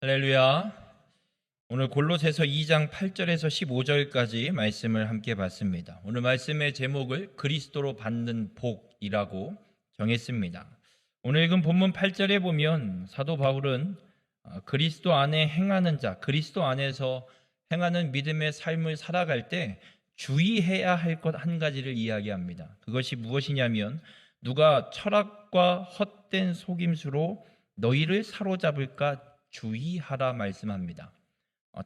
할렐루야. 오늘 골로새서 2장 8절에서 15절까지 말씀을 함께 봤습니다. 오늘 말씀의 제목을 그리스도로 받는 복이라고 정했습니다. 오늘 읽은 본문 8절에 보면 사도 바울은 그리스도 안에 행하는 자, 그리스도 안에서 행하는 믿음의 삶을 살아갈 때 주의해야 할 것 한 가지를 이야기합니다. 그것이 무엇이냐면 누가 철학과 헛된 속임수로 너희를 사로잡을까 주의하라 말씀합니다.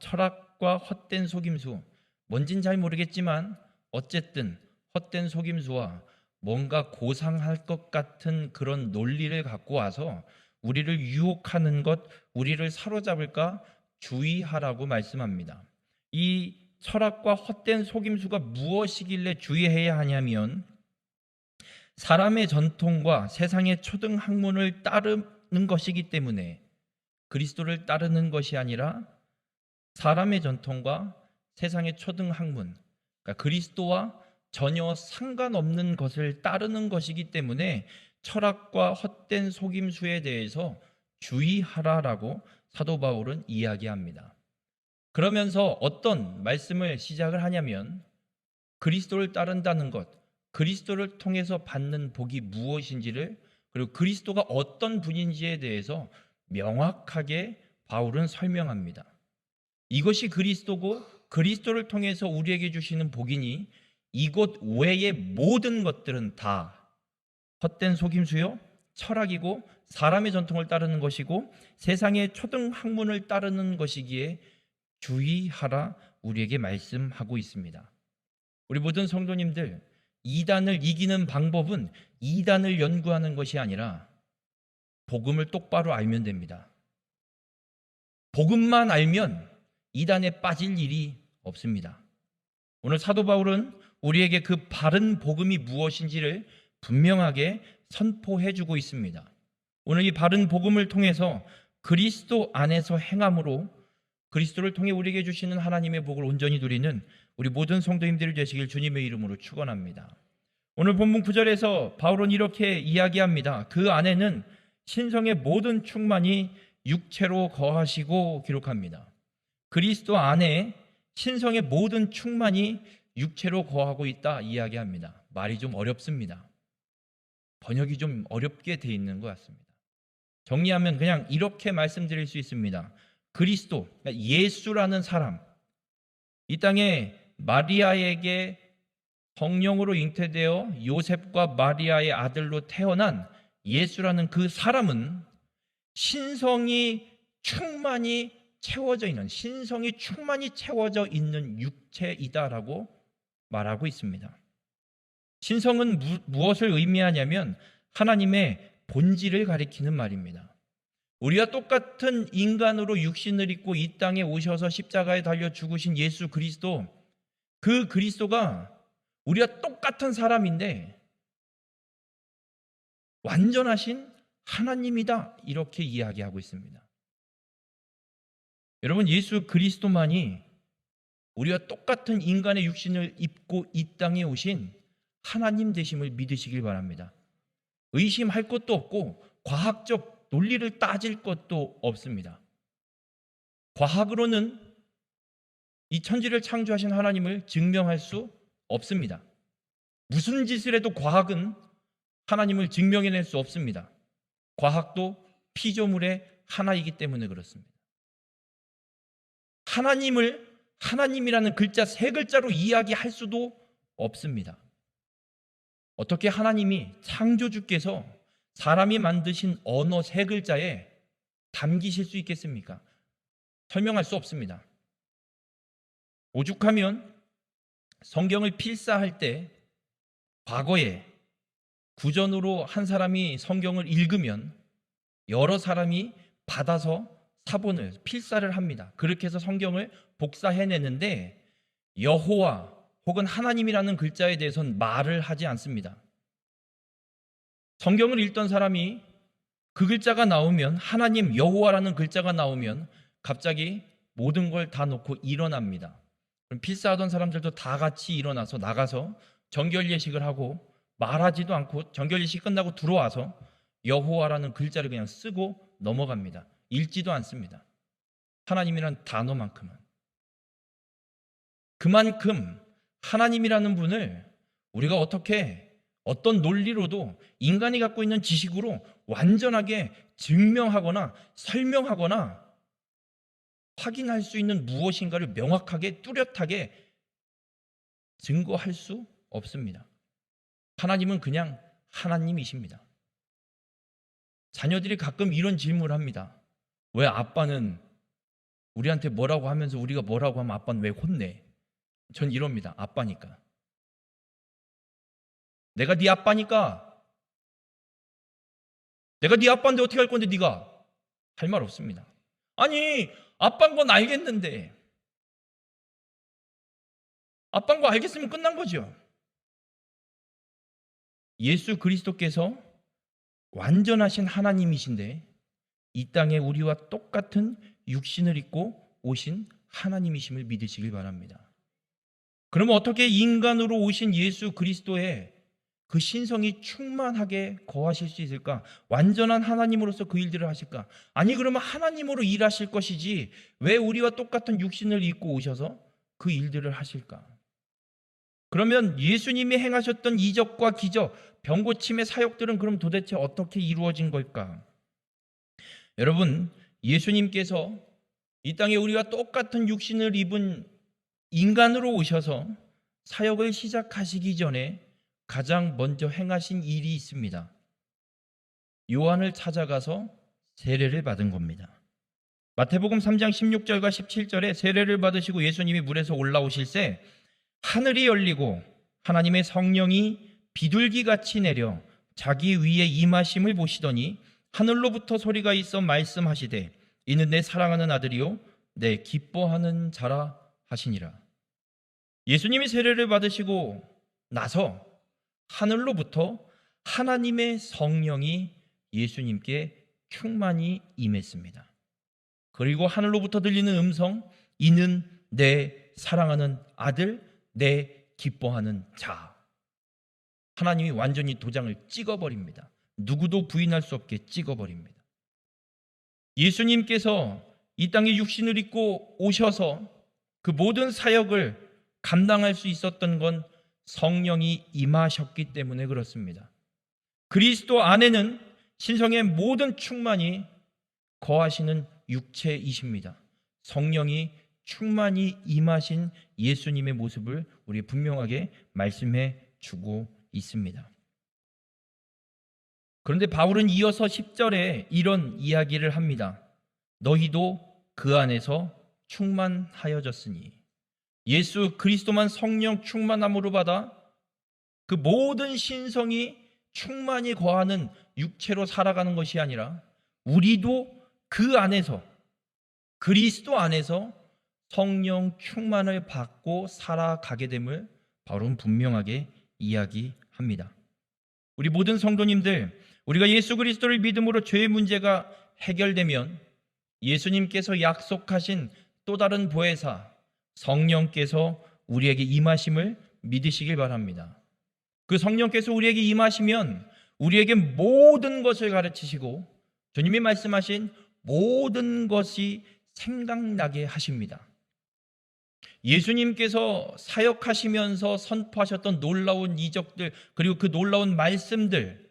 철학과 헛된 속임수, 뭔진 잘 모르겠지만 어쨌든 헛된 속임수와 뭔가 고상할 것 같은 그런 논리를 갖고 와서 우리를 유혹하는 것, 우리를 사로잡을까 주의하라고 말씀합니다. 이 철학과 헛된 속임수가 무엇이길래 주의해야 하냐면 사람의 전통과 세상의 초등학문을 따르는 것이기 때문에 그리스도를 따르는 것이 아니라 사람의 전통과 세상의 초등학문, 그러니까 그리스도와 전혀 상관없는 것을 따르는 것이기 때문에 철학과 헛된 속임수에 대해서 주의하라라고 사도 바울은 이야기합니다. 그러면서 어떤 말씀을 시작을 하냐면 그리스도를 따른다는 것, 그리스도를 통해서 받는 복이 무엇인지를, 그리고 그리스도가 어떤 분인지에 대해서 명확하게 바울은 설명합니다. 이것이 그리스도고 그리스도를 통해서 우리에게 주시는 복이니 이것 외의 모든 것들은 다 헛된 속임수요, 철학이고 사람의 전통을 따르는 것이고 세상의 초등학문을 따르는 것이기에 주의하라 우리에게 말씀하고 있습니다. 우리 모든 성도님들, 이단을 이기는 방법은 이단을 연구하는 것이 아니라 복음을 똑바로 알면 됩니다. 복음만 알면 이단에 빠질 일이 없습니다. 오늘 사도 바울은 우리에게 그 바른 복음이 무엇인지를 분명하게 선포해 주고 있습니다. 오늘 이 바른 복음을 통해서 그리스도 안에서 행함으로 그리스도를 통해 우리에게 주시는 하나님의 복을 온전히 누리는 우리 모든 성도님들이 되시길 주님의 이름으로 축원합니다. 오늘 본문 9절에서 바울은 이렇게 이야기합니다. 그 안에는 신성의 모든 충만이 육체로 거하시고 기록합니다. 그리스도 안에 신성의 모든 충만이 육체로 거하고 있다 이야기합니다. 말이 좀 어렵습니다. 번역이 좀 어렵게 돼 있는 것 같습니다. 정리하면 그냥 이렇게 말씀드릴 수 있습니다. 그리스도, 예수라는 사람, 이 땅에 마리아에게 성령으로 잉태되어 요셉과 마리아의 아들로 태어난 예수라는 그 사람은 신성이 충만히 채워져 있는, 신성이 충만히 채워져 있는 육체이다라고 말하고 있습니다. 신성은 무엇을 의미하냐면 하나님의 본질을 가리키는 말입니다. 우리와 똑같은 인간으로 육신을 입고 이 땅에 오셔서 십자가에 달려 죽으신 예수 그리스도, 그 그리스도가 우리와 똑같은 사람인데 완전하신 하나님이다 이렇게 이야기하고 있습니다. 여러분, 예수 그리스도만이 우리와 똑같은 인간의 육신을 입고 이 땅에 오신 하나님 되심을 믿으시길 바랍니다. 의심할 것도 없고 과학적 논리를 따질 것도 없습니다. 과학으로는 이 천지를 창조하신 하나님을 증명할 수 없습니다. 무슨 짓을 해도 과학은 하나님을 증명해낼 수 없습니다. 과학도 피조물의 하나이기 때문에 그렇습니다. 하나님을 하나님이라는 글자 세 글자로 이야기할 수도 없습니다. 어떻게 하나님이 창조주께서 사람이 만드신 언어 세 글자에 담기실 수 있겠습니까? 설명할 수 없습니다. 오죽하면 성경을 필사할 때 과거에 구전으로 한 사람이 성경을 읽으면 여러 사람이 받아서 사본을 필사를 합니다. 그렇게 해서 성경을 복사해내는데 여호와 혹은 하나님이라는 글자에 대해서는 말을 하지 않습니다. 성경을 읽던 사람이 그 글자가 나오면, 하나님 여호와라는 글자가 나오면 갑자기 모든 걸 다 놓고 일어납니다. 그럼 필사하던 사람들도 다 같이 일어나서 나가서 정결 예식을 하고 말하지도 않고 정결 예식 끝나고 들어와서 여호와라는 글자를 그냥 쓰고 넘어갑니다. 읽지도 않습니다. 하나님이란 단어만큼은. 그만큼 하나님이라는 분을 우리가 어떤 논리로도 인간이 갖고 있는 지식으로 완전하게 증명하거나 설명하거나 확인할 수 있는 무엇인가를 명확하게 뚜렷하게 증거할 수 없습니다. 하나님은 그냥 하나님이십니다. 자녀들이 가끔 이런 질문을 합니다. 왜 아빠는 우리한테 뭐라고 하면서 우리가 뭐라고 하면 아빠는 왜 혼내? 전 이럽니다. 아빠니까. 내가 네 아빠니까. 내가 네 아빠인데 어떻게 할 건데 네가? 할 말 없습니다. 아니, 아빠인 건 알겠는데. 아빠인 거 알겠으면 끝난 거죠. 예수 그리스도께서 완전하신 하나님이신데 이 땅에 우리와 똑같은 육신을 입고 오신 하나님이심을 믿으시길 바랍니다. 그러면 어떻게 인간으로 오신 예수 그리스도의 그 신성이 충만하게 거하실 수 있을까? 완전한 하나님으로서 그 일들을 하실까? 아니, 그러면 하나님으로 일하실 것이지 왜 우리와 똑같은 육신을 입고 오셔서 그 일들을 하실까? 그러면 예수님이 행하셨던 이적과 기적, 병고침의 사역들은 그럼 도대체 어떻게 이루어진 걸까? 여러분, 예수님께서 이 땅에 우리와 똑같은 육신을 입은 인간으로 오셔서 사역을 시작하시기 전에 가장 먼저 행하신 일이 있습니다. 요한을 찾아가서 세례를 받은 겁니다. 마태복음 3장 16절과 17절에 세례를 받으시고 예수님이 물에서 올라오실새 하늘이 열리고 하나님의 성령이 비둘기같이 내려 자기 위에 임하심을 보시더니 하늘로부터 소리가 있어 말씀하시되 이는 내 사랑하는 아들이요 내 기뻐하는 자라 하시니라. 예수님이 세례를 받으시고 나서 하늘로부터 하나님의 성령이 예수님께 충만히 임했습니다. 그리고 하늘로부터 들리는 음성, 이는 내 사랑하는 아들, 내 기뻐하는 자. 하나님이 완전히 도장을 찍어버립니다. 누구도 부인할 수 없게 찍어버립니다. 예수님께서 이 땅에 육신을 입고 오셔서 그 모든 사역을 감당할 수 있었던 건 성령이 임하셨기 때문에 그렇습니다. 그리스도 안에는 신성의 모든 충만이 거하시는 육체이십니다. 성령이 충만히 임하신 예수님의 모습을 우리 분명하게 말씀해 주고 있습니다. 그런데 바울은 이어서 10절에 이런 이야기를 합니다. 너희도 그 안에서 충만하여졌으니. 예수 그리스도만 성령 충만함으로 받아 그 모든 신성이 충만히 거하는 육체로 살아가는 것이 아니라 우리도 그 안에서 그리스도 안에서 성령 충만을 받고 살아가게 됨을 바울은 분명하게 이야기합니다. 우리 모든 성도님들, 우리가 예수 그리스도를 믿음으로 죄의 문제가 해결되면 예수님께서 약속하신 또 다른 보혜사 성령께서 우리에게 임하심을 믿으시길 바랍니다. 그 성령께서 우리에게 임하시면 우리에게 모든 것을 가르치시고 주님이 말씀하신 모든 것이 생각나게 하십니다. 예수님께서 사역하시면서 선포하셨던 놀라운 이적들, 그리고 그 놀라운 말씀들,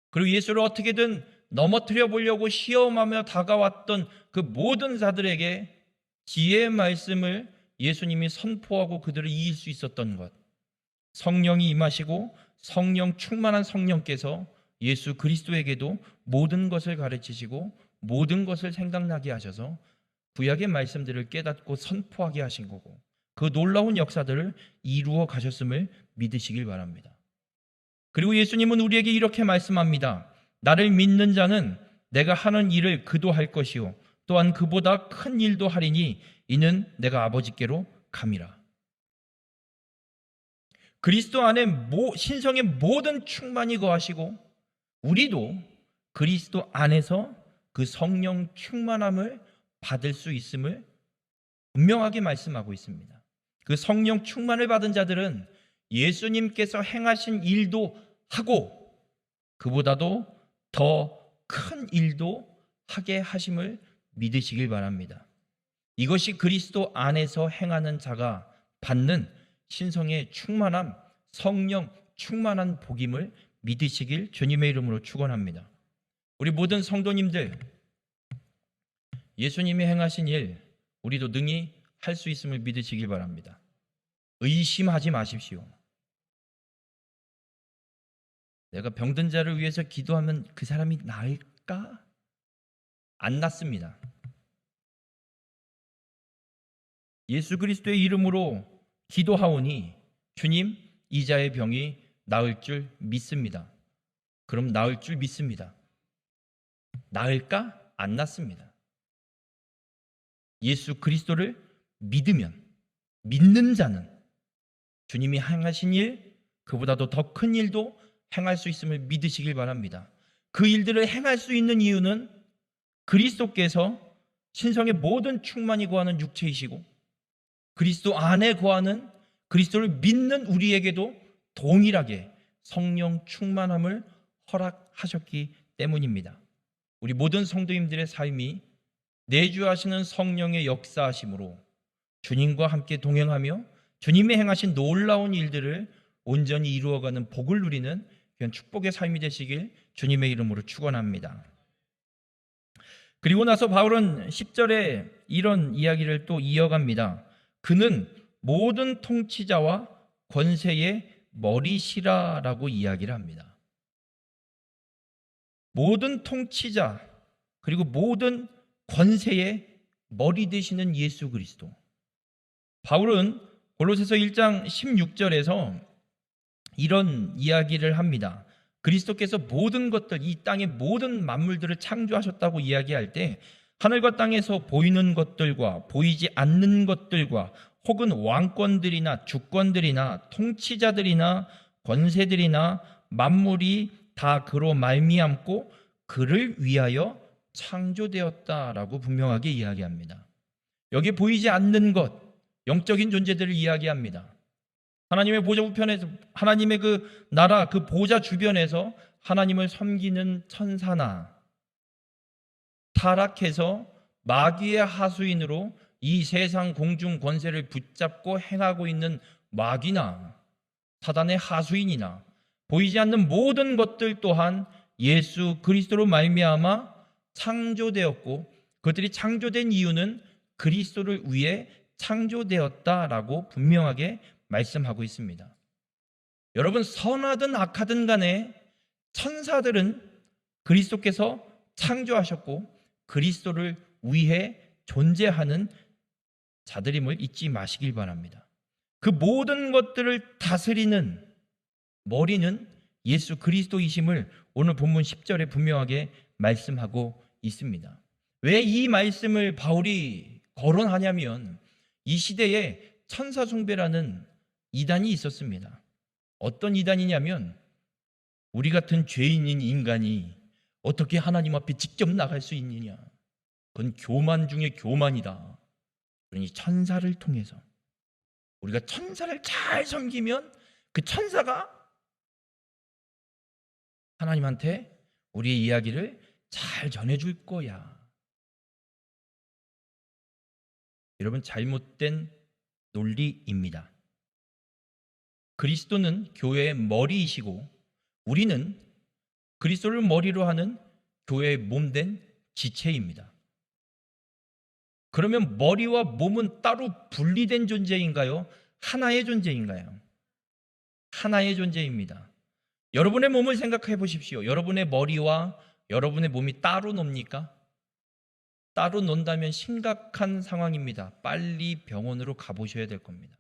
그리고 예수를 어떻게든 넘어뜨려 보려고 시험하며 다가왔던 그 모든 자들에게 지혜의 말씀을 예수님이 선포하고 그들을 이길 수 있었던 것, 성령이 임하시고 성령 충만한 성령께서 예수 그리스도에게도 모든 것을 가르치시고 모든 것을 생각나게 하셔서 구약의 말씀들을 깨닫고 선포하게 하신 거고 그 놀라운 역사들을 이루어 가셨음을 믿으시길 바랍니다. 그리고 예수님은 우리에게 이렇게 말씀합니다. 나를 믿는 자는 내가 하는 일을 그도 할 것이요 또한 그보다 큰 일도 하리니 이는 내가 아버지께로 감이라. 그리스도 안에 신성의 모든 충만이 거하시고 우리도 그리스도 안에서 그 성령 충만함을 받을 수 있음을 분명하게 말씀하고 있습니다. 그 성령 충만을 받은 자들은 예수님께서 행하신 일도 하고 그보다도 더 큰 일도 하게 하심을 믿으시길 바랍니다. 이것이 그리스도 안에서 행하는 자가 받는 신성의 충만함, 성령 충만한 복임을 믿으시길 주님의 이름으로 축원합니다. 우리 모든 성도님들, 예수님이 행하신 일 우리도 능히 할 수 있음을 믿으시길 바랍니다. 의심하지 마십시오. 내가 병든 자를 위해서 기도하면 그 사람이 나을까? 안 낫습니다. 예수 그리스도의 이름으로 기도하오니 주님, 이 자의 병이 나을 줄 믿습니다. 그럼 나을 줄 믿습니다. 나을까? 안 낫습니다. 예수 그리스도를 믿으면, 믿는 자는 주님이 행하신 일, 그보다도 더 큰 일도 행할 수 있음을 믿으시길 바랍니다. 그 일들을 행할 수 있는 이유는 그리스도께서 신성의 모든 충만이 거하는 육체이시고 그리스도 안에 거하는, 그리스도를 믿는 우리에게도 동일하게 성령 충만함을 허락하셨기 때문입니다. 우리 모든 성도님들의 삶이 내주하시는 성령의 역사하심으로 주님과 함께 동행하며 주님이 행하신 놀라운 일들을 온전히 이루어가는 복을 누리는 그런 축복의 삶이 되시길 주님의 이름으로 축원합니다. 그리고 나서 바울은 10절에 이런 이야기를 또 이어갑니다. 그는 모든 통치자와 권세의 머리시라라고 이야기를 합니다. 모든 통치자 그리고 모든 권세의 머리 되시는 예수 그리스도. 바울은 골로새서 1장 16절에서 이런 이야기를 합니다. 그리스도께서 모든 것들, 이 땅의 모든 만물들을 창조하셨다고 이야기할 때 하늘과 땅에서 보이는 것들과 보이지 않는 것들과 혹은 왕권들이나 주권들이나 통치자들이나 권세들이나 만물이 다 그로 말미암고 그를 위하여 창조되었다라고 분명하게 이야기합니다. 여기 보이지 않는 것, 영적인 존재들을 이야기합니다. 하나님의 보좌 우편에서, 하나님의 그 나라, 그 보좌 주변에서 하나님을 섬기는 천사나 타락해서 마귀의 하수인으로 이 세상 공중 권세를 붙잡고 행하고 있는 마귀나 사단의 하수인이나 보이지 않는 모든 것들 또한 예수 그리스도로 말미암아 창조되었고 그들이 창조된 이유는 그리스도를 위해 창조되었다라고 분명하게 말씀하고 있습니다. 여러분, 선하든 악하든 간에 천사들은 그리스도께서 창조하셨고 그리스도를 위해 존재하는 자들임을 잊지 마시길 바랍니다. 그 모든 것들을 다스리는 머리는 예수 그리스도이심을 오늘 본문 10절에 분명하게 말씀하고 있습니다. 왜 이 말씀을 바울이 거론하냐면 이 시대에 천사 숭배라는 이단이 있었습니다. 어떤 이단이냐면 우리 같은 죄인인 인간이 어떻게 하나님 앞에 직접 나갈 수 있느냐, 그건 교만 중에 교만이다. 그러니 천사를 통해서 우리가 천사를 잘 섬기면 그 천사가 하나님한테 우리의 이야기를 잘 전해줄 거야. 여러분, 잘못된 논리입니다. 그리스도는 교회의 머리이시고 우리는 그리스도를 머리로 하는 교회의 몸된 지체입니다. 그러면 머리와 몸은 따로 분리된 존재인가요? 하나의 존재인가요? 하나의 존재입니다. 여러분의 몸을 생각해 보십시오. 여러분의 머리와 여러분의 몸이 따로 놉니까? 따로 논다면 심각한 상황입니다. 빨리 병원으로 가보셔야 될 겁니다.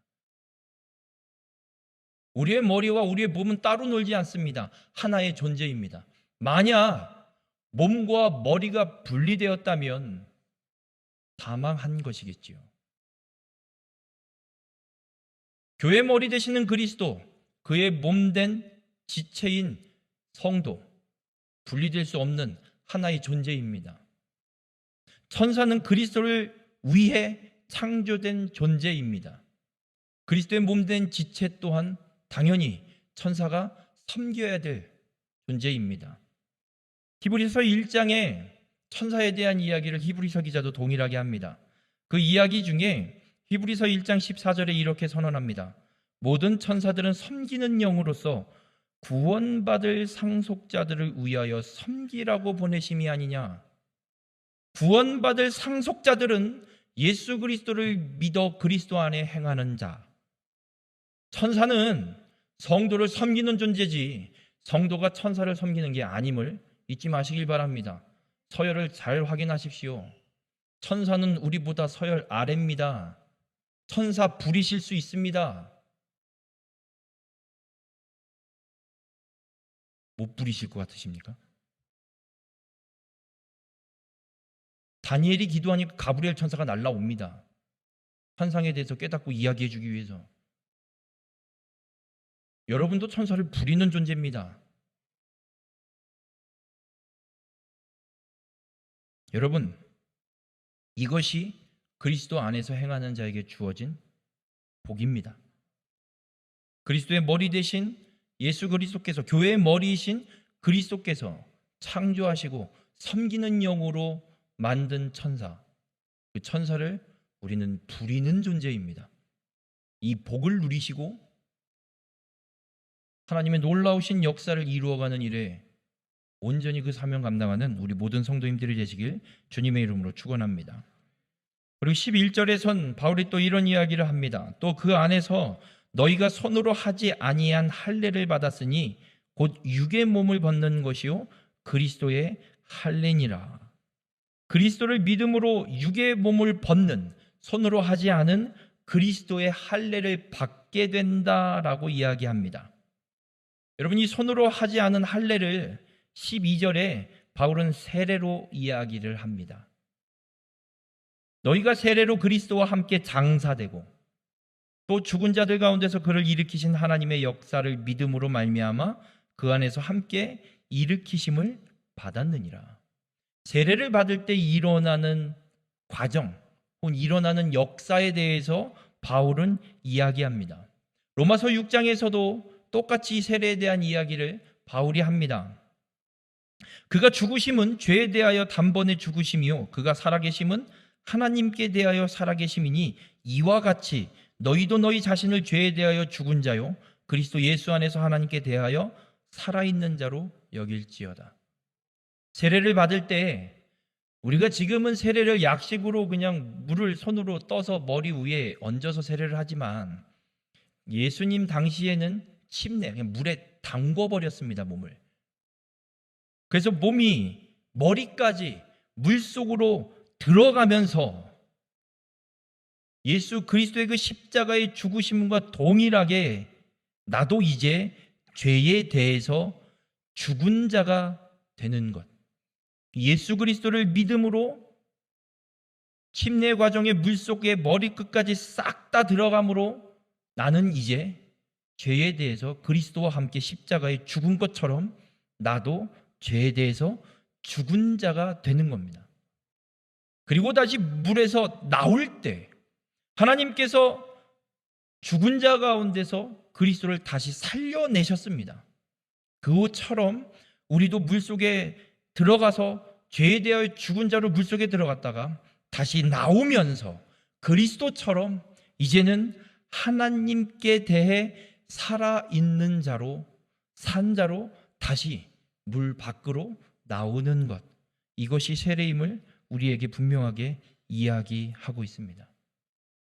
우리의 머리와 우리의 몸은 따로 놀지 않습니다. 하나의 존재입니다. 만약 몸과 머리가 분리되었다면 사망한 것이겠지요. 교회 머리 되시는 그리스도, 그의 몸된 지체인 성도, 분리될 수 없는 하나의 존재입니다. 천사는 그리스도를 위해 창조된 존재입니다. 그리스도의 몸된 지체 또한 당연히 천사가 섬겨야 될 존재입니다. 히브리서 1장에 천사에 대한 이야기를 히브리서 기자도 동일하게 합니다. 그 이야기 중에 히브리서 1장 14절에 이렇게 선언합니다. 모든 천사들은 섬기는 영으로서 구원받을 상속자들을 위하여 섬기라고 보내심이 아니냐. 구원받을 상속자들은 예수 그리스도를 믿어 그리스도 안에 행하는 자. 천사는 성도를 섬기는 존재지 성도가 천사를 섬기는 게 아님을 잊지 마시길 바랍니다. 서열을 잘 확인하십시오. 천사는 우리보다 서열 아래입니다. 천사 부리실 수 있습니다. 못 부리실 것 같으십니까? 다니엘이 기도하니까 가브리엘 천사가 날라옵니다. 환상에 대해서 깨닫고 이야기해 주기 위해서. 여러분도 천사를 부리는 존재입니다. 여러분, 이것이 그리스도 안에서 행하는 자에게 주어진 복입니다. 그리스도의 머리 대신 예수 그리스도께서, 교회의 머리이신 그리스도께서 창조하시고 섬기는 영으로 만든 천사, 그 천사를 우리는 부리는 존재입니다. 이 복을 누리시고 하나님의 놀라우신 역사를 이루어가는 일에 온전히 그 사명 감당하는 우리 모든 성도님들이 되시길 주님의 이름으로 축원합니다. 그리고 11절에선 바울이 또 이런 이야기를 합니다. 또 그 안에서 너희가 손으로 하지 아니한 할례를 받았으니 곧 육의 몸을 벗는 것이요 그리스도의 할례니라. 그리스도를 믿음으로 육의 몸을 벗는, 손으로 하지 않은 그리스도의 할례를 받게 된다라고 이야기합니다. 여러분, 이 손으로 하지 않은 할례를 12절에 바울은 세례로 이야기를 합니다. 너희가 세례로 그리스도와 함께 장사되고 또 죽은 자들 가운데서 그를 일으키신 하나님의 역사를 믿음으로 말미암아 그 안에서 함께 일으키심을 받았느니라. 세례를 받을 때 일어나는 과정 혹은 일어나는 역사에 대해서 바울은 이야기합니다. 로마서 6장에서도 똑같이 세례에 대한 이야기를 바울이 합니다. 그가 죽으심은 죄에 대하여 단번에 죽으심이요 그가 살아계심은 하나님께 대하여 살아계심이니 이와 같이 너희도 너희 자신을 죄에 대하여 죽은 자요 그리스도 예수 안에서 하나님께 대하여 살아있는 자로 여길지어다. 세례를 받을 때 우리가 지금은 세례를 약식으로 그냥 물을 손으로 떠서 머리 위에 얹어서 세례를 하지만 예수님 당시에는 침례, 그냥 물에 담궈버렸습니다, 몸을. 그래서 몸이 머리까지 물속으로 들어가면서 예수 그리스도의 그 십자가의 죽으심과 동일하게 나도 이제 죄에 대해서 죽은 자가 되는 것. 예수 그리스도를 믿음으로 침례 과정의 물속에 머리끝까지 싹 다 들어감으로 나는 이제 죄에 대해서 그리스도와 함께 십자가에 죽은 것처럼 나도 죄에 대해서 죽은 자가 되는 겁니다. 그리고 다시 물에서 나올 때 하나님께서 죽은 자 가운데서 그리스도를 다시 살려내셨습니다. 그것처럼 우리도 물속에 들어가서 죄에 대하여 죽은 자로 물속에 들어갔다가 다시 나오면서 그리스도처럼 이제는 하나님께 대해 살아있는 자로, 산 자로 다시 물 밖으로 나오는 것, 이것이 세례임을 우리에게 분명하게 이야기하고 있습니다.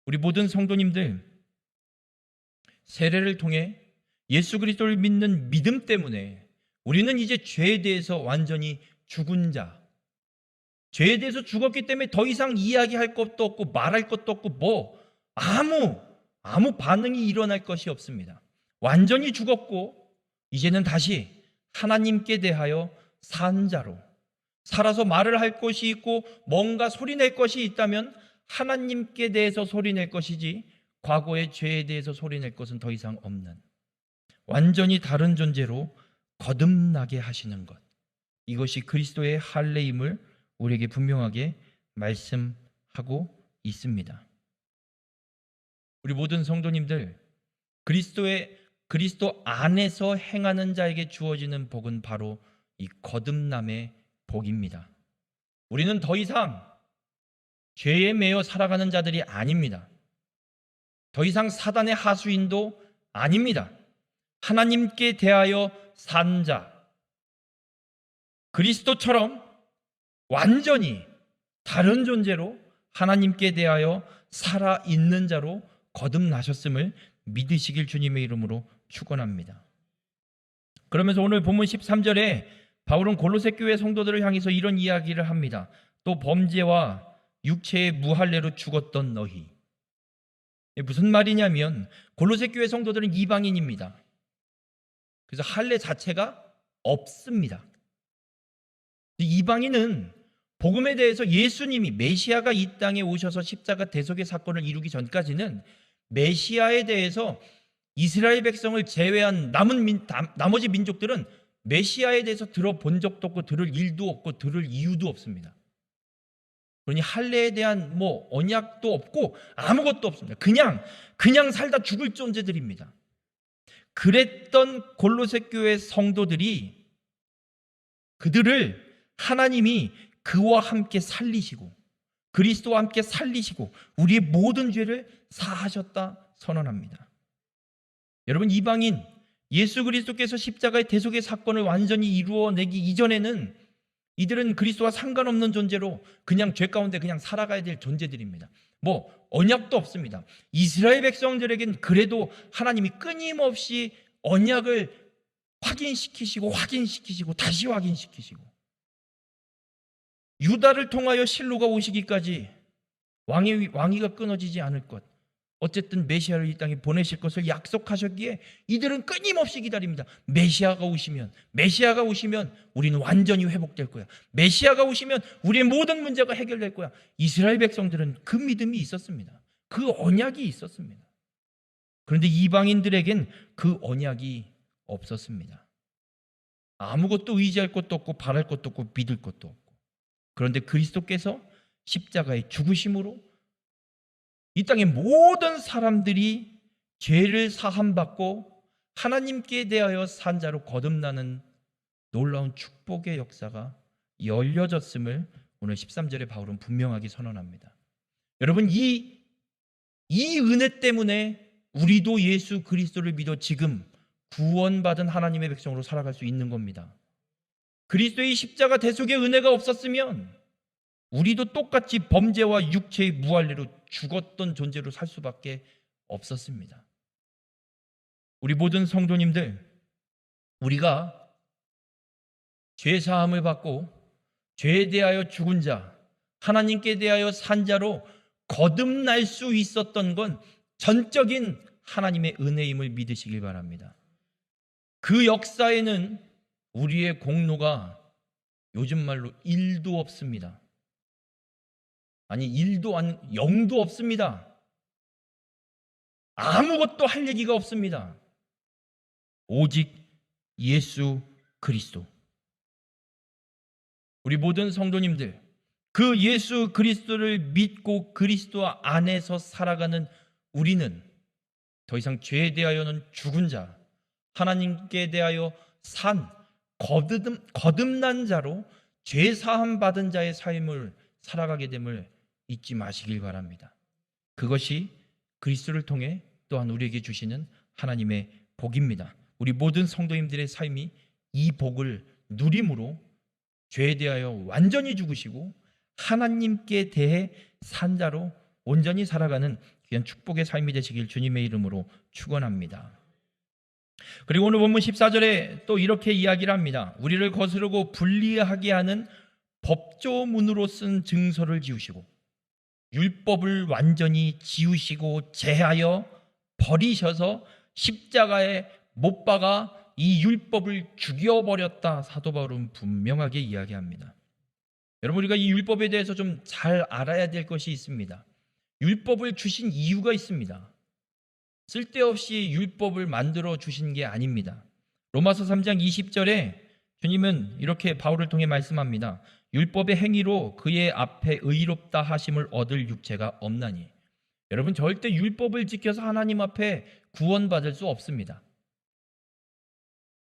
우리 모든 성도님들, 세례를 통해 예수 그리스도를 믿는 믿음 때문에 우리는 이제 죄에 대해서 완전히 죽은 자, 죄에 대해서 죽었기 때문에 더 이상 이야기할 것도 없고 말할 것도 없고 아무 반응이 일어날 것이 없습니다. 완전히 죽었고 이제는 다시 하나님께 대하여 산 자로, 살아서 말을 할 것이 있고 뭔가 소리낼 것이 있다면 하나님께 대해서 소리낼 것이지 과거의 죄에 대해서 소리낼 것은 더 이상 없는, 완전히 다른 존재로 거듭나게 하시는 것, 이것이 그리스도의 할례임을 우리에게 분명하게 말씀하고 있습니다. 우리 모든 성도님들, 그리스도 안에서 행하는 자에게 주어지는 복은 바로 이 거듭남의 복입니다. 우리는 더 이상 죄에 매여 살아가는 자들이 아닙니다. 더 이상 사단의 하수인도 아닙니다. 하나님께 대하여 산 자, 그리스도처럼 완전히 다른 존재로 하나님께 대하여 살아있는 자로 거듭나셨음을 믿으시길 주님의 이름으로 축원합니다. 그러면서 오늘 본문 13절에 바울은 골로새 교회 성도들을 향해서 이런 이야기를 합니다. 또 범죄와 육체의 무할례로 죽었던 너희. 무슨 말이냐면 골로새 교회 성도들은 이방인입니다. 그래서 할례 자체가 없습니다. 이방인은 복음에 대해서 예수님이 메시아가 이 땅에 오셔서 십자가 대속의 사건을 이루기 전까지는 메시아에 대해서 이스라엘 백성을 제외한 나머지 민족들은 메시아에 대해서 들어본 적도 없고 들을 일도 없고 들을 이유도 없습니다. 그러니 할례에 대한 언약도 없고 아무것도 없습니다. 그냥 살다 죽을 존재들입니다. 그랬던 골로새 교회 성도들이 그들을 하나님이 그와 함께 살리시고 그리스도와 함께 살리시고 우리의 모든 죄를 사하셨다 선언합니다. 여러분, 이방인 예수 그리스도께서 십자가의 대속의 사건을 완전히 이루어내기 이전에는 이들은 그리스도와 상관없는 존재로 그냥 죄 가운데 그냥 살아가야 될 존재들입니다. 언약도 없습니다. 이스라엘 백성들에겐 그래도 하나님이 끊임없이 언약을 확인시키시고 다시 확인시키시고 유다를 통하여 실로가 오시기까지 왕위가 끊어지지 않을 것, 어쨌든 메시아를 이 땅에 보내실 것을 약속하셨기에 이들은 끊임없이 기다립니다. 메시아가 오시면 우리는 완전히 회복될 거야. 메시아가 오시면 우리의 모든 문제가 해결될 거야. 이스라엘 백성들은 그 믿음이 있었습니다. 그 언약이 있었습니다. 그런데 이방인들에겐 그 언약이 없었습니다. 아무것도 의지할 것도 없고 바랄 것도 없고 믿을 것도 없고. 그런데 그리스도께서 십자가의 죽으심으로 이 땅의 모든 사람들이 죄를 사함받고 하나님께 대하여 산 자로 거듭나는 놀라운 축복의 역사가 열려졌음을 오늘 13절에 바울은 분명하게 선언합니다. 여러분, 이 은혜 때문에 우리도 예수 그리스도를 믿어 지금 구원받은 하나님의 백성으로 살아갈 수 있는 겁니다. 그리스도의 십자가 대속의 은혜가 없었으면 우리도 똑같이 범죄와 육체의 무할례로 죽었던 존재로 살 수밖에 없었습니다. 우리 모든 성도님들, 우리가 죄 사함을 받고 죄에 대하여 죽은 자, 하나님께 대하여 산 자로 거듭날 수 있었던 건 전적인 하나님의 은혜임을 믿으시길 바랍니다. 그 역사에는 우리의 공로가 요즘 말로 1도 없습니다. 아니, 0도 없습니다. 아무것도 할 얘기가 없습니다. 오직 예수 그리스도. 우리 모든 성도님들, 그 예수 그리스도를 믿고 그리스도 안에서 살아가는 우리는 더 이상 죄에 대하여는 죽은 자, 하나님께 대하여 산 거듭난 자로 죄 사함 받은 자의 삶을 살아가게 됨을 잊지 마시길 바랍니다. 그것이 그리스도를 통해 또한 우리에게 주시는 하나님의 복입니다. 우리 모든 성도님들의 삶이 이 복을 누림으로 죄에 대하여 완전히 죽으시고 하나님께 대해 산 자로 온전히 살아가는 귀한 축복의 삶이 되시길 주님의 이름으로 축원합니다. 그리고 오늘 본문 14절에 또 이렇게 이야기를 합니다. 우리를 거스르고 불리하게 하는 법조문으로 쓴 증서를 지우시고 율법을 완전히 지우시고 제하여 버리셔서 십자가에 못 박아 이 율법을 죽여버렸다. 사도 바울은 분명하게 이야기합니다. 여러분, 우리가 이 율법에 대해서 좀 잘 알아야 될 것이 있습니다. 율법을 주신 이유가 있습니다. 쓸데없이 율법을 만들어 주신 게 아닙니다. 로마서 3장 20절에 주님은 이렇게 바울을 통해 말씀합니다. 율법의 행위로 그의 앞에 의롭다 하심을 얻을 육체가 없나니. 여러분, 절대 율법을 지켜서 하나님 앞에 구원받을 수 없습니다.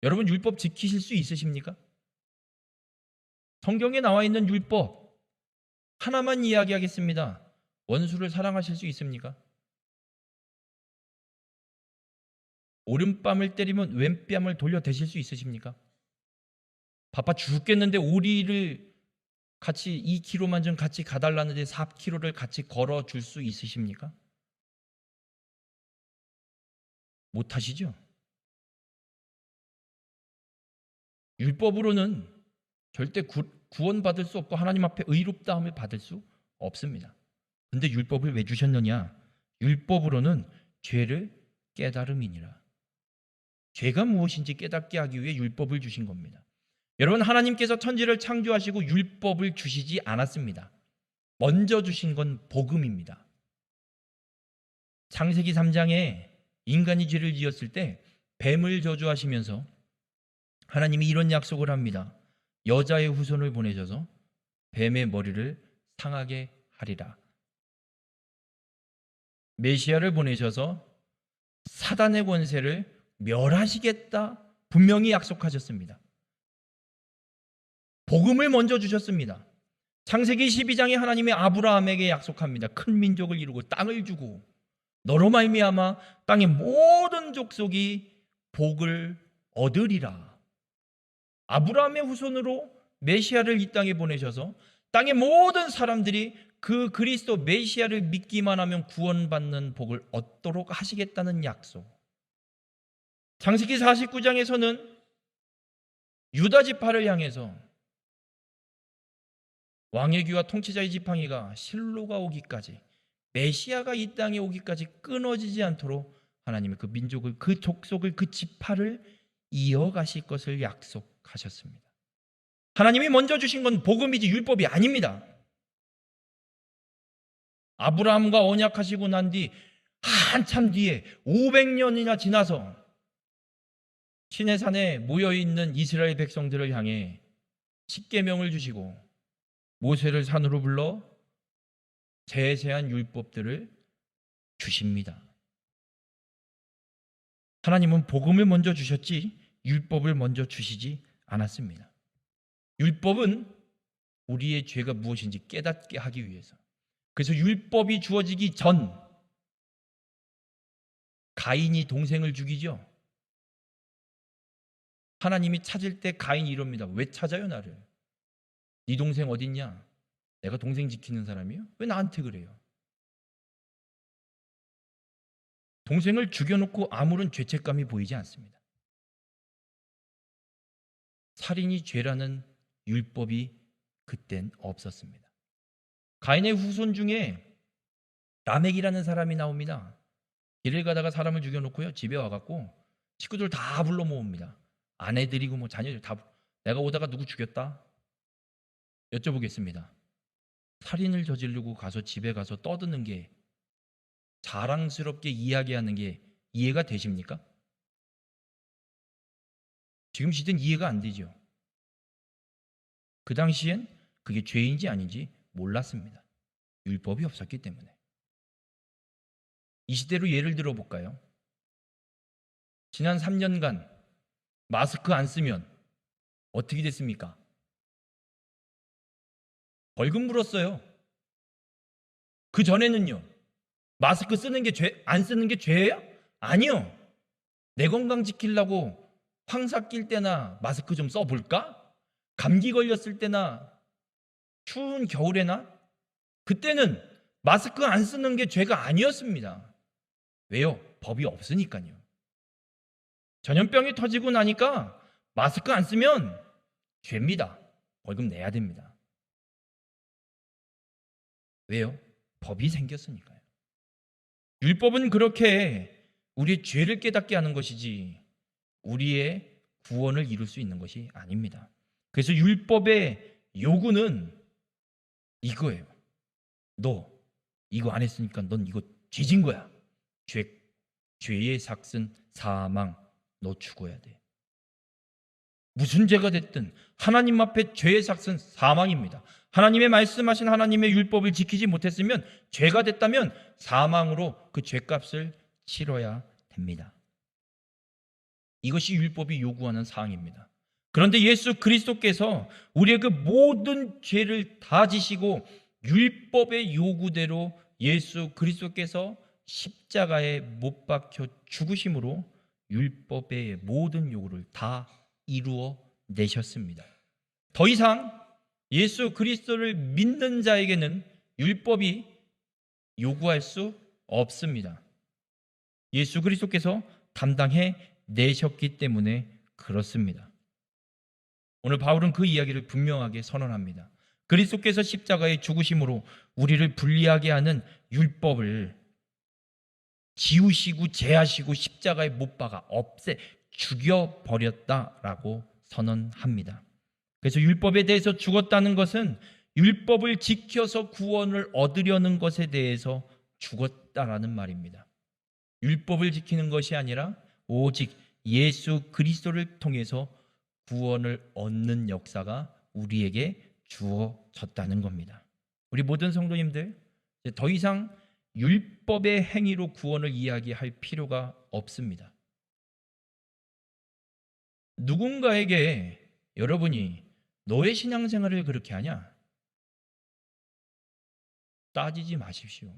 여러분, 율법 지키실 수 있으십니까? 성경에 나와 있는 율법, 하나만 이야기하겠습니다. 원수를 사랑하실 수 있습니까? 오른뺨을 때리면 왼뺨을 돌려 대실 수 있으십니까? 바빠 죽겠는데 오리를 같이 2kg만 좀 같이 가달라는데 4kg를 같이 걸어줄 수 있으십니까? 못하시죠? 율법으로는 절대 구원받을 수 없고 하나님 앞에 의롭다함을 받을 수 없습니다. 근데 율법을 왜 주셨느냐? 율법으로는 죄를 깨달음이니라. 죄가 무엇인지 깨닫게 하기 위해 율법을 주신 겁니다. 여러분, 하나님께서 천지를 창조하시고 율법을 주시지 않았습니다. 먼저 주신 건 복음입니다. 창세기 3장에 인간이 죄를 지었을 때 뱀을 저주하시면서 하나님이 이런 약속을 합니다. 여자의 후손을 보내셔서 뱀의 머리를 상하게 하리라. 메시아를 보내셔서 사단의 권세를 멸하시겠다 분명히 약속하셨습니다. 복음을 먼저 주셨습니다. 창세기 12장에 하나님이 아브라함에게 약속합니다. 큰 민족을 이루고 땅을 주고 너로 말미암아 땅의 모든 족속이 복을 얻으리라. 아브라함의 후손으로 메시아를 이 땅에 보내셔서 땅의 모든 사람들이 그 그리스도 메시아를 믿기만 하면 구원받는 복을 얻도록 하시겠다는 약속. 창세기 49장에서는 유다 지파를 향해서 왕의 귀와 통치자의 지팡이가 실로가 오기까지, 메시아가 이 땅에 오기까지 끊어지지 않도록 하나님이 그 민족을, 그 족속을, 그 지파를 이어가실 것을 약속하셨습니다. 하나님이 먼저 주신 건 복음이지 율법이 아닙니다. 아브라함과 언약하시고 난 뒤 한참 뒤에 500년이나 지나서 시내산에 모여있는 이스라엘 백성들을 향해 십계명을 주시고 모세를 산으로 불러 세세한 율법들을 주십니다. 하나님은 복음을 먼저 주셨지 율법을 먼저 주시지 않았습니다. 율법은 우리의 죄가 무엇인지 깨닫게 하기 위해서. 그래서 율법이 주어지기 전 가인이 동생을 죽이죠. 하나님이 찾을 때 가인이 이럽니다. 왜 찾아요 나를? 네 동생 어딨냐? 내가 동생 지키는 사람이요? 왜 나한테 그래요? 동생을 죽여놓고 아무런 죄책감이 보이지 않습니다. 살인이 죄라는 율법이 그땐 없었습니다. 가인의 후손 중에 라멕이라는 사람이 나옵니다. 길을 가다가 사람을 죽여놓고요 집에 와갖고 식구들 다 불러 모읍니다. 아내들이고 뭐 자녀들 다. 내가 오다가 누구 죽였다? 여쭤보겠습니다. 살인을 저지르고 가서 집에 가서 떠드는 게, 자랑스럽게 이야기하는 게 이해가 되십니까? 지금 시대는 이해가 안 되죠. 그 당시엔 그게 죄인지 아닌지 몰랐습니다. 율법이 없었기 때문에. 이 시대로 예를 들어 볼까요? 지난 3년간 마스크 안 쓰면 어떻게 됐습니까? 벌금 물었어요. 그 전에는요. 마스크 쓰는 게 안 쓰는 게 죄예요? 아니요. 내 건강 지키려고 황사 낄 때나 마스크 좀 써볼까? 감기 걸렸을 때나 추운 겨울에나 그때는 마스크 안 쓰는 게 죄가 아니었습니다. 왜요? 법이 없으니까요. 전염병이 터지고 나니까 마스크 안 쓰면 죄입니다. 벌금 내야 됩니다. 왜요? 법이 생겼으니까요. 율법은 그렇게 우리의 죄를 깨닫게 하는 것이지 우리의 구원을 이룰 수 있는 것이 아닙니다. 그래서 율법의 요구는 이거예요. 너 이거 안 했으니까 넌 이거 죄진 거야. 죄의 삭은 사망. 너 죽어야 돼. 무슨 죄가 됐든 하나님 앞에 죄의 삭은 사망입니다. 하나님의 말씀하신 하나님의 율법을 지키지 못했으면, 죄가 됐다면 사망으로 그 죄값을 치러야 됩니다. 이것이 율법이 요구하는 사항입니다. 그런데 예수 그리스도께서 우리의 그 모든 죄를 다 지시고 율법의 요구대로 예수 그리스도께서 십자가에 못 박혀 죽으심으로 율법의 모든 요구를 다 이루어 내셨습니다. 더 이상 예수 그리스도를 믿는 자에게는 율법이 요구할 수 없습니다. 예수 그리스도께서 담당해 내셨기 때문에 그렇습니다. 오늘 바울은 그 이야기를 분명하게 선언합니다. 그리스도께서 십자가에 죽으심으로 우리를 불리하게 하는 율법을 지우시고 제하시고 십자가에 못 박아 없애 죽여버렸다라고 선언합니다. 그래서 율법에 대해서 죽었다는 것은 율법을 지켜서 구원을 얻으려는 것에 대해서 죽었다라는 말입니다. 율법을 지키는 것이 아니라 오직 예수 그리스도를 통해서 구원을 얻는 역사가 우리에게 주어졌다는 겁니다. 우리 모든 성도님들, 더 이상 율법의 행위로 구원을 이야기할 필요가 없습니다. 누군가에게 여러분이 너의 신앙생활을 그렇게 하냐? 따지지 마십시오.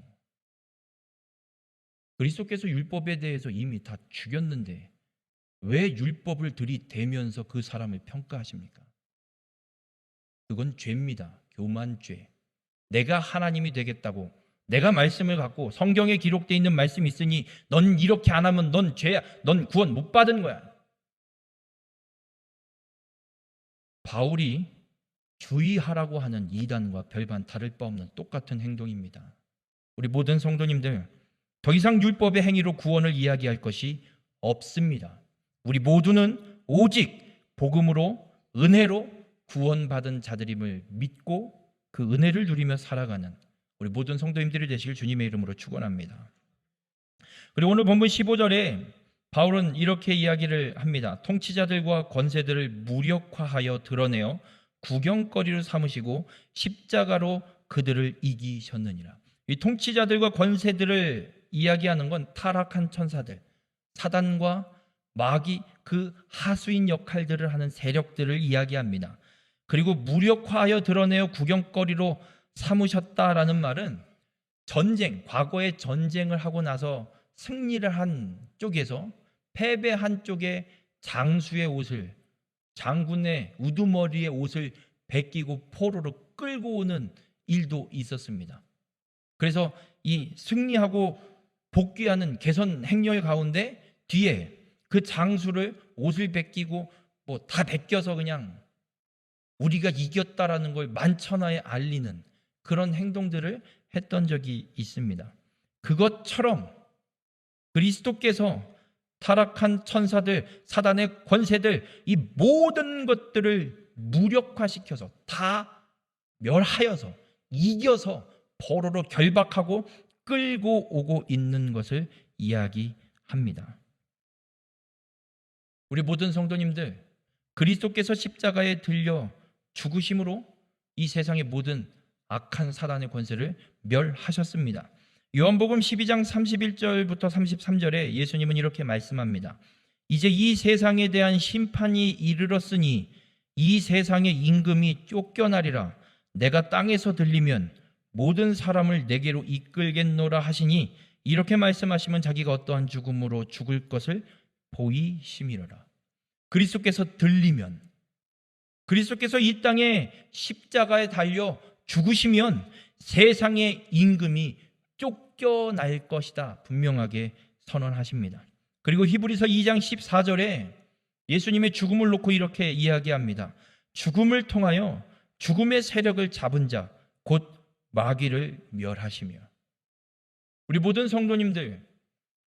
그리스도께서 율법에 대해서 이미 다 죽였는데 왜 율법을 들이대면서 그 사람을 평가하십니까? 그건 죄입니다. 교만죄. 내가 하나님이 되겠다고, 내가 말씀을 갖고 성경에 기록되어 있는 말씀이 있으니 넌 이렇게 안 하면 넌 죄야, 넌 구원 못 받은 거야. 바울이 주의하라고 하는 이단과 별반 다를 바 없는 똑같은 행동입니다. 우리 모든 성도님들, 더 이상 율법의 행위로 구원을 이야기할 것이 없습니다. 우리 모두는 오직 복음으로, 은혜로 구원받은 자들임을 믿고 그 은혜를 누리며 살아가는 우리 모든 성도님들이 되시길 주님의 이름으로 축원합니다. 그리고 오늘 본문 15절에 바울은 이렇게 이야기를 합니다. 통치자들과 권세들을 무력화하여 드러내어 구경거리로 삼으시고 십자가로 그들을 이기셨느니라. 이 통치자들과 권세들을 이야기하는 건 타락한 천사들, 사단과 마귀, 그 하수인 역할들을 하는 세력들을 이야기합니다. 그리고 무력화하여 드러내어 구경거리로 삼으셨다라는 말은 전쟁, 과거에 전쟁을 하고 나서 승리를 한 쪽에서 패배한 쪽에 장수의 옷을, 장군의 우두머리의 옷을 베끼고 포로로 끌고 오는 일도 있었습니다. 그래서 이 승리하고 복귀하는 개선 행렬 가운데 뒤에 그 장수를 옷을 베끼고 뭐 다 베껴서 그냥 우리가 이겼다라는 걸 만천하에 알리는 그런 행동들을 했던 적이 있습니다. 그것처럼 그리스도께서 타락한 천사들, 사단의 권세들, 이 모든 것들을 무력화시켜서 다 멸하여서 이겨서 포로로 결박하고 끌고 오고 있는 것을 이야기합니다. 우리 모든 성도님들, 그리스도께서 십자가에 들려 죽으심으로 이 세상의 모든 악한 사단의 권세를 멸하셨습니다. 요한복음 12장 31절부터 33절에 예수님은 이렇게 말씀합니다. 이제 이 세상에 대한 심판이 이르렀으니 이 세상의 임금이 쫓겨나리라. 내가 땅에서 들리면 모든 사람을 내게로 이끌겠노라 하시니 이렇게 말씀하시면 자기가 어떠한 죽음으로 죽을 것을 보이심이로라. 그리스도께서 들리면, 그리스도께서 이 땅에 십자가에 달려 죽으시면 세상의 임금이 쫓겨날 것이다 분명하게 선언하십니다. 그리고 히브리서 2장 14절에 예수님의 죽음을 놓고 이렇게 이야기합니다. 죽음을 통하여 죽음의 세력을 잡은 자 곧 마귀를 멸하시며. 우리 모든 성도님들,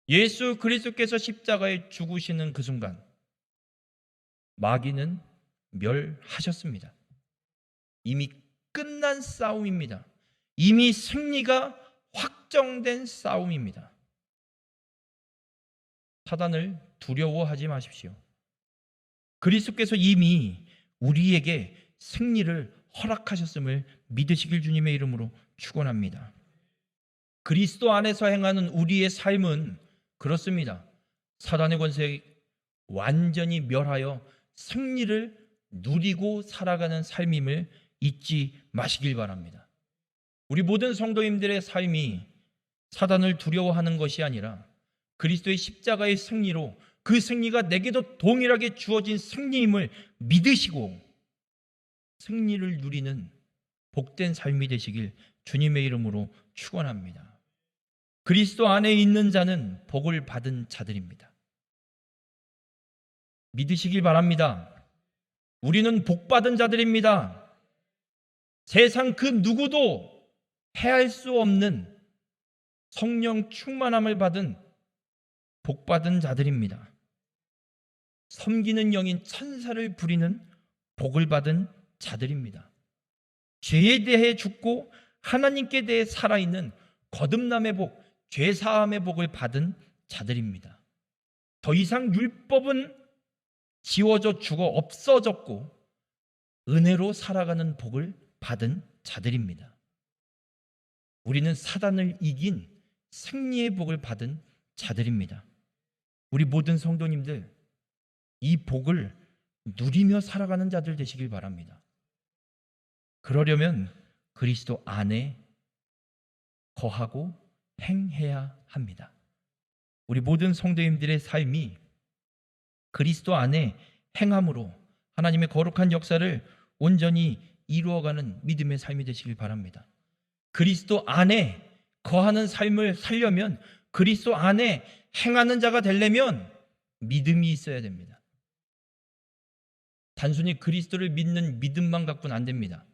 예수 그리스도께서 십자가에 죽으시는 그 순간 마귀는 멸하셨습니다. 이미 끝난 싸움입니다. 이미 승리가 확정된 싸움입니다. 사단을 두려워하지 마십시오. 그리스도께서 이미 우리에게 승리를 허락하셨음을 믿으시길 주님의 이름으로 축원합니다. 그리스도 안에서 행하는 우리의 삶은 그렇습니다. 사단의 권세 완전히 멸하여 승리를 누리고 살아가는 삶임을 잊지 마시길 바랍니다. 우리 모든 성도님들의 삶이 사단을 두려워하는 것이 아니라 그리스도의 십자가의 승리로 그 승리가 내게도 동일하게 주어진 승리임을 믿으시고 승리를 누리는 복된 삶이 되시길 주님의 이름으로 축원합니다. 그리스도 안에 있는 자는 복을 받은 자들입니다. 믿으시길 바랍니다. 우리는 복 받은 자들입니다. 세상 그 누구도 해할 수 없는 성령 충만함을 받은 복 받은 자들입니다. 섬기는 영인 천사를 부리는 복을 받은 자들입니다. 죄에 대해 죽고 하나님께 대해 살아있는 거듭남의 복, 죄사함의 복을 받은 자들입니다. 더 이상 율법은 지워져 죽어 없어졌고 은혜로 살아가는 복을 받은 자들입니다. 우리는 사단을 이긴 승리의 복을 받은 자들입니다. 우리 모든 성도님들 이 복을 누리며 살아가는 자들 되시길 바랍니다. 그러려면 그리스도 안에 거하고 행해야 합니다. 우리 모든 성도님들의 삶이 그리스도 안에 행함으로 하나님의 거룩한 역사를 온전히 이루어가는 믿음의 삶이 되시길 바랍니다. 그리스도 안에 거하는 삶을 살려면, 그리스도 안에 행하는 자가 되려면 믿음이 있어야 됩니다. 단순히 그리스도를 믿는 믿음만 갖고는 안 됩니다.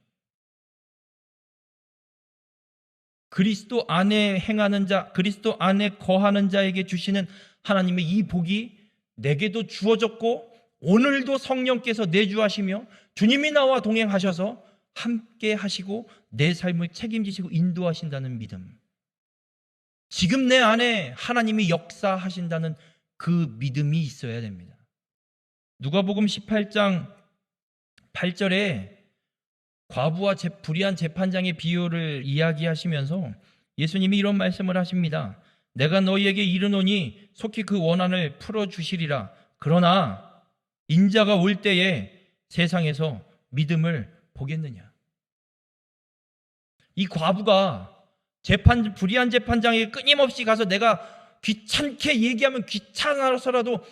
그리스도 안에 행하는 자, 그리스도 안에 거하는 자에게 주시는 하나님의 이 복이 내게도 주어졌고 오늘도 성령께서 내주하시며 주님이 나와 동행하셔서 함께 하시고 내 삶을 책임지시고 인도하신다는 믿음, 지금 내 안에 하나님이 역사하신다는 그 믿음이 있어야 됩니다. 누가복음 18장 8절에 과부와 불의한 재판장의 비유를 이야기하시면서 예수님이 이런 말씀을 하십니다. 내가 너희에게 이르노니 속히 그 원한을 풀어주시리라. 그러나 인자가 올 때에 세상에서 믿음을 보겠느냐. 이 과부가 불의한 재판장에게 끊임없이 가서 내가 귀찮게 얘기하면 귀찮아서라도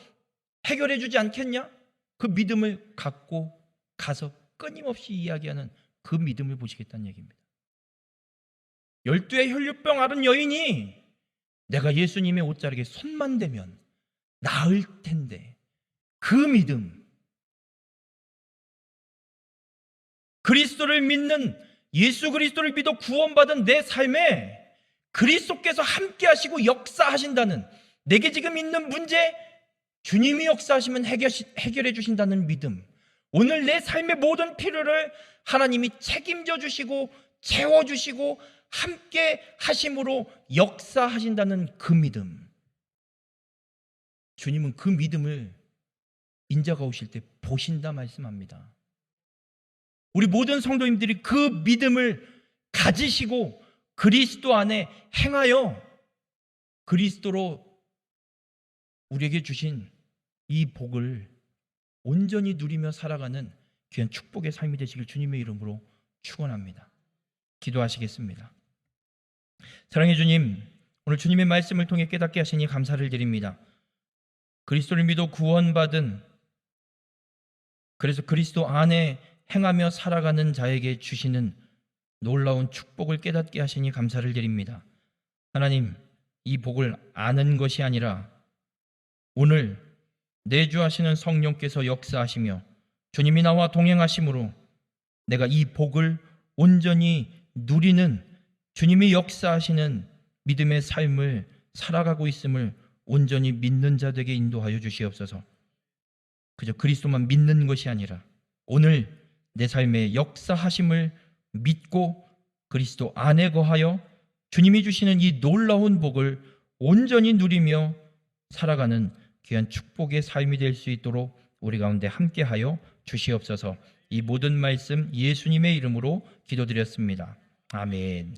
해결해 주지 않겠냐? 그 믿음을 갖고 가서 끊임없이 이야기하는 그 믿음을 보시겠다는 얘기입니다. 12의 혈류병 앓은 여인이 내가 예수님의 옷자락에 손만 대면 나을 텐데, 그 믿음, 그리스도를 믿는, 예수 그리스도를 믿어 구원받은 내 삶에 그리스도께서 함께 하시고 역사하신다는, 내게 지금 있는 문제 주님이 역사하시면 해결해 주신다는 믿음, 오늘 내 삶의 모든 필요를 하나님이 책임져 주시고 채워주시고 함께 하심으로 역사하신다는 그 믿음, 주님은 그 믿음을 인자가 오실 때 보신다 말씀합니다. 우리 모든 성도님들이 그 믿음을 가지시고 그리스도 안에 행하여 그리스도로 우리에게 주신 이 복을 온전히 누리며 살아가는 귀한 축복의 삶이 되시길 주님의 이름으로 축원합니다. 기도하시겠습니다. 사랑의 주님, 오늘 주님의 말씀을 통해 깨닫게 하시니 감사를 드립니다. 그리스도를 믿어 구원받은, 그래서 그리스도 안에 행하며 살아가는 자에게 주시는 놀라운 축복을 깨닫게 하시니 감사를 드립니다. 하나님, 이 복을 아는 것이 아니라 오늘 내주하시는 성령께서 역사하시며 주님이 나와 동행하심으로 내가 이 복을 온전히 누리는, 주님이 역사하시는 믿음의 삶을 살아가고 있음을 온전히 믿는 자 되게 인도하여 주시옵소서. 그저 그리스도만 믿는 것이 아니라 오늘 내 삶의 역사하심을 믿고 그리스도 안에 거하여 주님이 주시는 이 놀라운 복을 온전히 누리며 살아가는 귀한 축복의 삶이 될 수 있도록 우리 가운데 함께하여 주시옵소서. 이 모든 말씀 예수님의 이름으로 기도드렸습니다. 아멘.